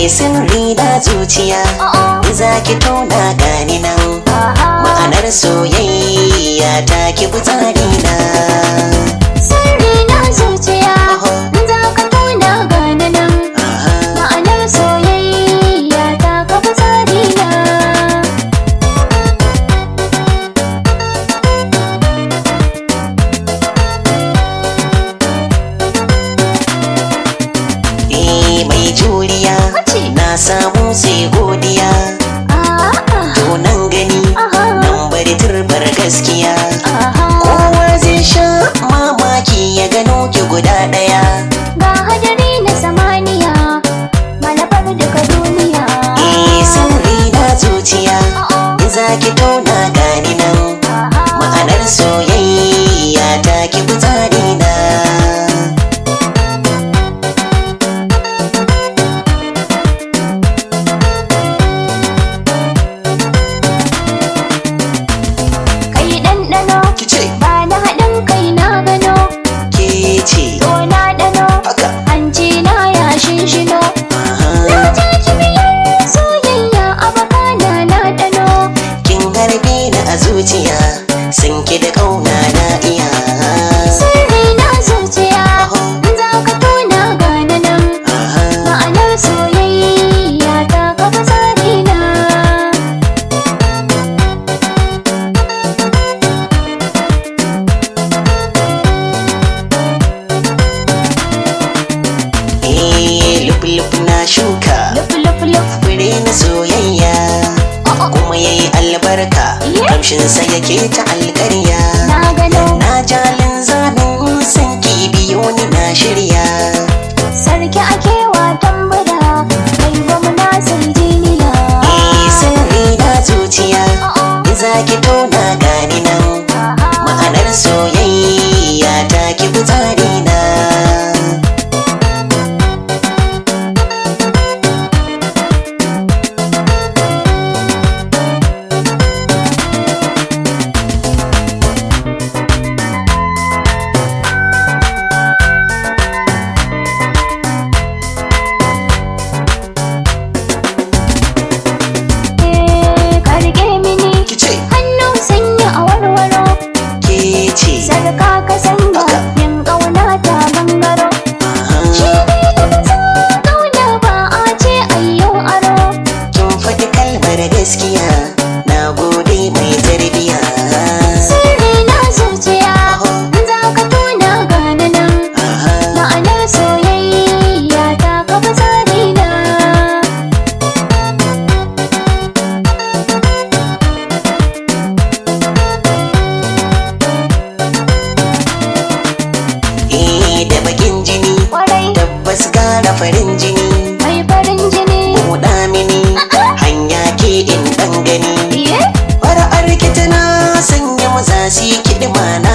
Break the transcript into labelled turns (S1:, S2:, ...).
S1: sirri da zuciya za ki tona gani nan ma'anar soyayya ta ki bi tsari na.
S2: Sirri na zuciya za ka tona gani nan ma'anar soyayya ta ka bi tsari na.
S1: Mai juriya na samu sai godiya to nan gani nan bari turbar gaskiya kowa zai sha mamaki ya gano ki guda daya
S2: ga hadari na samaniya malabar daga duniya.
S1: Sirri na zuciya za ki tona gani nan ma'anar soyayya ta ki bi tsari na.
S2: Ba na haɗin kai na gano
S1: ke ce
S2: to na ɗano hanci na ya shinshino na je kibiyar soyayya a bakana na ɗano.
S1: kin harbe ni a zuciya sun ki da ƙauna na iya.
S2: Sirri na zuciya za ka tona gane nan ma'anar soyayya ta kafa tsari na.
S1: Luf na shuka fure na soyayya kuma yayi albarka kamshinsa yake ta alƙarya na jalin zanen san ki biyo ni na shirya.
S2: Sarki ake wa tambura kai gwamna sai jiniya.
S1: Sirri na zuciya za ki tona gani nan ma'anar soyayya ta ki bi tsari na.
S2: Sarka ka sanya yin ƙauna ta gangaro shi ne lafazin ƙauna ba a ce ayyo aro.
S1: Kin faɗi kalmar gaskiya na gode mai tarbiya.
S2: Sirri na zuciya za ka tona gane nan ma'anar soyayya ta kafa tsari na.
S1: Da bakin jini tabbas gara farin jini
S2: mai farin jini
S1: buɗa mini hanya ke in ɗan gani fara'ar ki tana sanya maza su kiɗi mana